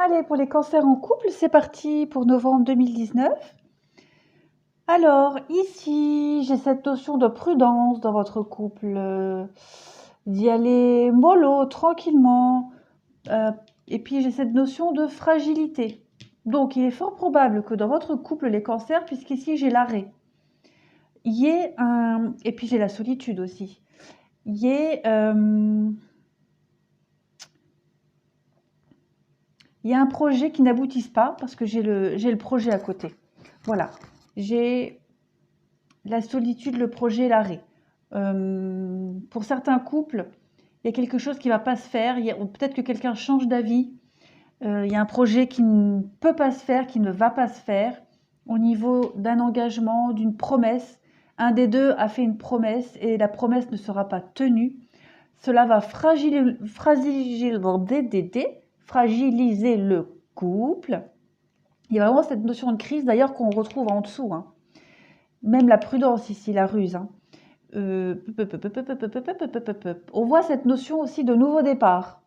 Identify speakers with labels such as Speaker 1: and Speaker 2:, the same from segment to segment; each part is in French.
Speaker 1: Allez, pour les cancers en couple, c'est parti pour novembre 2019. Alors, ici, j'ai cette notion de prudence dans votre couple, d'y aller mollo, tranquillement. Et puis, j'ai cette notion de fragilité. Donc, il est fort probable que dans votre couple, les cancers, puisqu'ici, j'ai l'arrêt, il y ait un... Et puis, j'ai la solitude aussi. Il y ait... Il y a un projet qui n'aboutisse pas parce que j'ai le projet à côté. Voilà. J'ai la solitude, le projet, l'arrêt. Pour certains couples, il y a quelque chose qui ne va pas se faire. Peut-être que quelqu'un change d'avis. Il y a un projet qui ne peut pas se faire, qui ne va pas se faire. Au niveau d'un engagement, d'une promesse, un des deux a fait une promesse et la promesse ne sera pas tenue. Cela va fragiliser le couple. Il y a vraiment cette notion de crise, d'ailleurs, qu'on retrouve en dessous. Hein. Même la prudence ici, la ruse. Hein. On voit cette notion aussi de nouveau départ.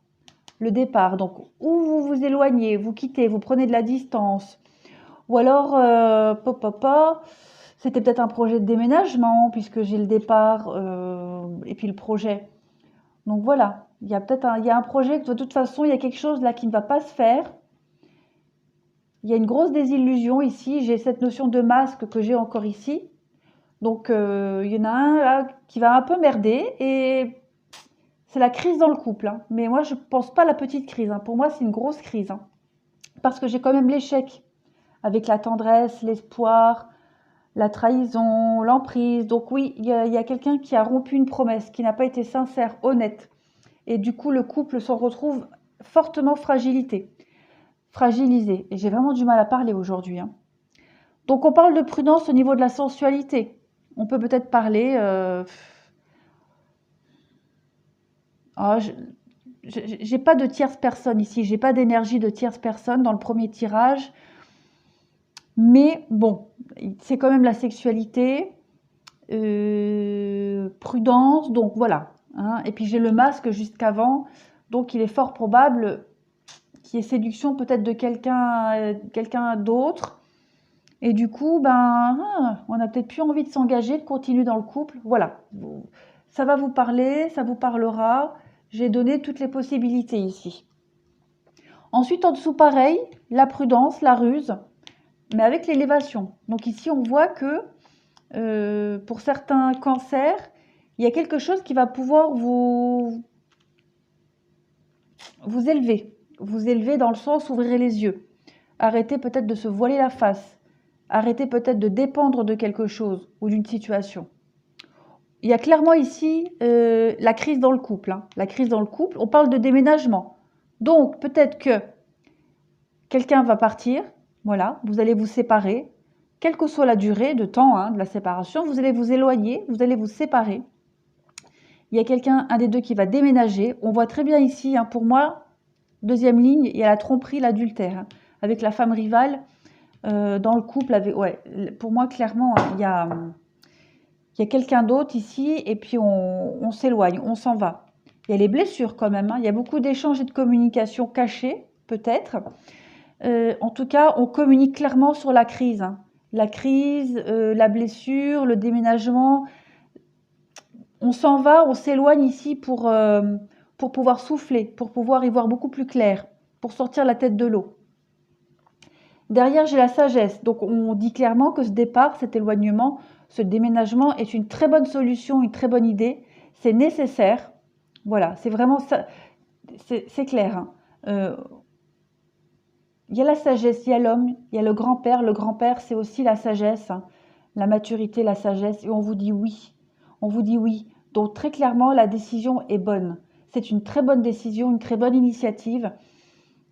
Speaker 1: Le départ, donc, où vous vous éloignez, vous quittez, vous prenez de la distance. Ou alors, c'était peut-être un projet de déménagement, puisque j'ai le départ et puis le projet. Donc voilà, il y a peut-être un projet que de toute façon, il y a quelque chose là qui ne va pas se faire. Il y a une grosse désillusion ici. J'ai cette notion de masque que j'ai encore ici. Donc, il y en a un là qui va un peu merder et c'est la crise dans le couple. Hein. Mais moi, je ne pense pas à la petite crise. Hein. Pour moi, c'est une grosse crise. Hein. Parce que j'ai quand même l'échec avec la tendresse, l'espoir, la trahison, l'emprise. Donc oui, il y a quelqu'un qui a rompu une promesse, qui n'a pas été sincère, honnête. Et du coup, le couple s'en retrouve fortement fragilisé. Et j'ai vraiment du mal à parler aujourd'hui. Hein. Donc, on parle de prudence au niveau de la sensualité. On peut peut-être parler... j'ai pas de tierce personne ici. J'ai pas d'énergie de tierce personne dans le premier tirage. Mais bon, c'est quand même la sexualité. Prudence, donc voilà. Hein. Et puis, j'ai le masque jusqu'avant. Donc, il est fort probable qu'il y ait séduction peut-être de quelqu'un d'autre. Et du coup, on n'a peut-être plus envie de s'engager, de continuer dans le couple. Voilà. Ça va vous parler, ça vous parlera. J'ai donné toutes les possibilités ici. Ensuite, en dessous, pareil, la prudence, la ruse, mais avec l'élévation. Donc ici, on voit que pour certains cancers, il y a quelque chose qui va pouvoir vous élever. Vous élever dans le sens ouvrir les yeux. Arrêtez peut-être de se voiler la face. Arrêtez peut-être de dépendre de quelque chose ou d'une situation. Il y a clairement ici la crise dans le couple. Hein. La crise dans le couple, on parle de déménagement. Donc, peut-être que quelqu'un va partir, voilà, vous allez vous séparer. Quelle que soit la durée de temps de la séparation, vous allez vous éloigner, vous allez vous séparer. Il y a quelqu'un, un des deux qui va déménager. On voit très bien ici, pour moi, deuxième ligne, il y a la tromperie, l'adultère. Avec la femme rivale, dans le couple, pour moi, clairement, il y a quelqu'un d'autre ici, et puis on s'éloigne, on s'en va. Il y a les blessures quand même, il y a beaucoup d'échanges et de communication cachés, peut-être. En tout cas, on communique clairement sur la crise. Hein. La crise, la blessure, le déménagement. On s'en va, on s'éloigne ici pour pouvoir souffler, pour pouvoir y voir beaucoup plus clair, pour sortir la tête de l'eau. Derrière, j'ai la sagesse. Donc, on dit clairement que ce départ, cet éloignement, ce déménagement est une très bonne solution, une très bonne idée. C'est nécessaire. Voilà, c'est vraiment ça. C'est clair. Hein. Il y a la sagesse, il y a l'homme, il y a le grand-père. Le grand-père, c'est aussi la sagesse, hein, la maturité, la sagesse. Et on vous dit oui. On vous dit oui. Donc, très clairement, la décision est bonne. C'est une très bonne décision, une très bonne initiative.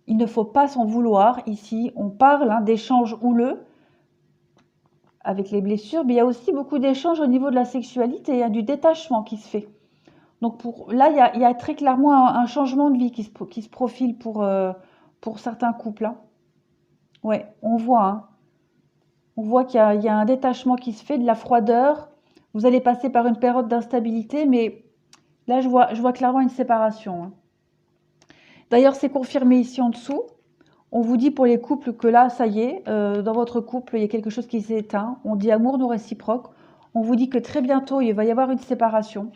Speaker 1: Il ne faut pas s'en vouloir. Ici, on parle d'échanges houleux avec les blessures, mais il y a aussi beaucoup d'échanges au niveau de la sexualité, du détachement qui se fait. Donc là, il y a très clairement un changement de vie qui se profile pour certains couples. Hein. Ouais, on voit. Hein. On voit qu'il y a un détachement qui se fait, de la froideur. Vous allez passer par une période d'instabilité, mais là, je vois clairement une séparation. Hein. D'ailleurs, c'est confirmé ici en dessous. On vous dit pour les couples que là, ça y est, dans votre couple, il y a quelque chose qui s'est éteint. On dit amour non réciproque. On vous dit que très bientôt, il va y avoir une séparation.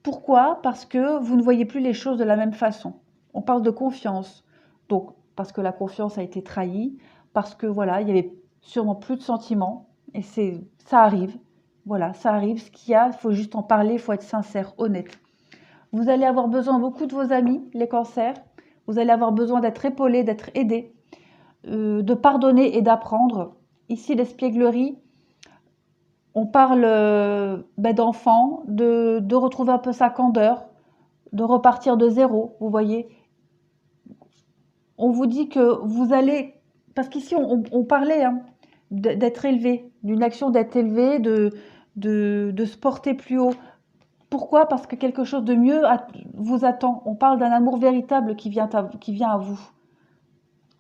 Speaker 1: Pourquoi? Parce que vous ne voyez plus les choses de la même façon. On parle de confiance. Donc, parce que la confiance a été trahie, parce que voilà, il y avait sûrement plus de sentiments. Et ça arrive. Voilà, ça arrive. Ce qu'il y a, il faut juste en parler, il faut être sincère, honnête. Vous allez avoir besoin beaucoup de vos amis, les cancers. Vous allez avoir besoin d'être épaulé, d'être aidé, de pardonner et d'apprendre. Ici, l'espièglerie, on parle d'enfants, de retrouver un peu sa candeur, de repartir de zéro, vous voyez. On vous dit que vous allez... Parce qu'ici, on parlait hein, d'être élevé, d'une action d'être élevé, de se porter plus haut. Pourquoi? Parce que quelque chose de mieux vous attend. On parle d'un amour véritable qui vient à vous.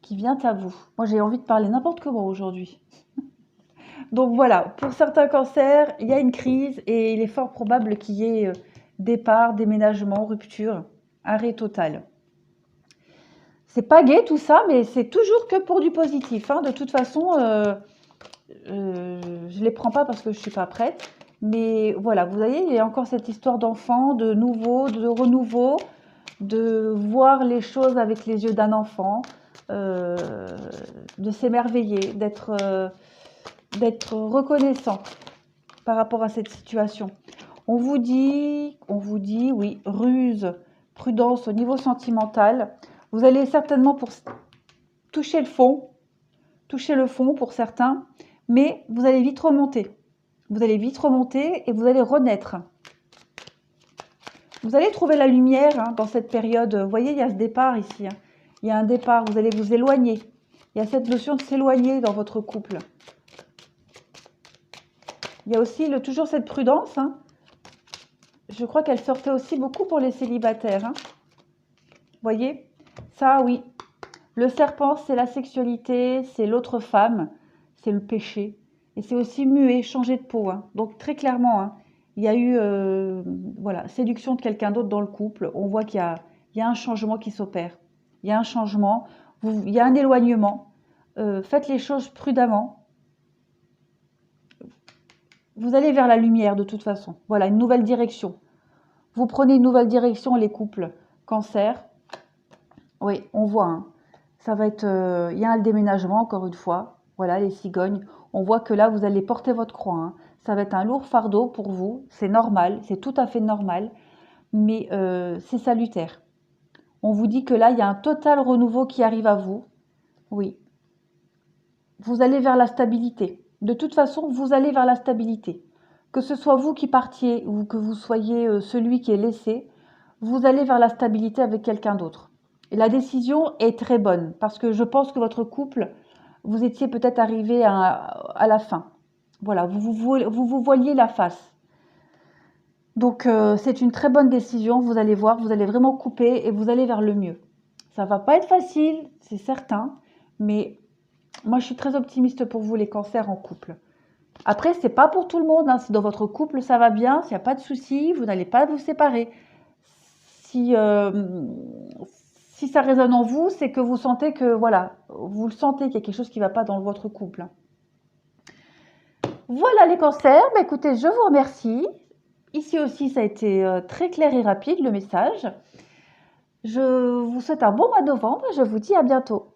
Speaker 1: Qui vient à vous. Moi, j'ai envie de parler n'importe comment aujourd'hui. Donc voilà, pour certains cancers, il y a une crise et il est fort probable qu'il y ait départ, déménagement, rupture, arrêt total. C'est pas gai tout ça, mais c'est toujours que pour du positif. Hein. De toute façon, je les prends pas parce que je suis pas prête. Mais voilà, vous voyez, il y a encore cette histoire d'enfant, de nouveau, de renouveau, de voir les choses avec les yeux d'un enfant, de s'émerveiller, d'être reconnaissant par rapport à cette situation. On vous dit, oui, ruse, prudence au niveau sentimental. Vous allez certainement toucher le fond pour certains, mais vous allez vite remonter. Vous allez vite remonter et vous allez renaître. Vous allez trouver la lumière hein, dans cette période. Vous voyez, il y a ce départ ici. Hein. Il y a un départ, vous allez vous éloigner. Il y a cette notion de s'éloigner dans votre couple. Il y a aussi toujours cette prudence. Hein. Je crois qu'elle sortait aussi beaucoup pour les célibataires. Hein. Vous voyez? Ça, oui. Le serpent, c'est la sexualité, c'est l'autre femme, c'est le péché. Et c'est aussi muet, changer de peau. Hein. Donc très clairement, hein, il y a eu voilà, séduction de quelqu'un d'autre dans le couple. On voit qu'il y a un changement qui s'opère. Il y a un changement, il y a un éloignement. Faites les choses prudemment. Vous allez vers la lumière de toute façon. Voilà, une nouvelle direction. Vous prenez une nouvelle direction, les couples. Cancer. Oui, on voit. Hein. Ça va être... il y a un déménagement, encore une fois. Voilà, les cigognes. On voit que là, vous allez porter votre croix. Hein. Ça va être un lourd fardeau pour vous. C'est normal. C'est tout à fait normal. Mais c'est salutaire. On vous dit que là, il y a un total renouveau qui arrive à vous. Oui. Vous allez vers la stabilité. De toute façon, vous allez vers la stabilité. Que ce soit vous qui partiez ou que vous soyez celui qui est laissé, vous allez vers la stabilité avec quelqu'un d'autre. Et la décision est très bonne parce que je pense que votre couple, vous étiez peut-être arrivé à la fin. Voilà, vous voiliez la face. Donc c'est une très bonne décision, vous allez voir, vous allez vraiment couper et vous allez vers le mieux. Ça va pas être facile, c'est certain, mais moi je suis très optimiste pour vous les cancers en couple. Après, c'est pas pour tout le monde, hein. Si dans votre couple ça va bien, s'il n'y a pas de souci, vous n'allez pas vous séparer. Si ça résonne en vous, c'est que vous sentez que, voilà, vous le sentez qu'il y a quelque chose qui ne va pas dans votre couple. Voilà les cancers, bah, écoutez, je vous remercie. Ici aussi, ça a été très clair et rapide le message. Je vous souhaite un bon mois de novembre et je vous dis à bientôt.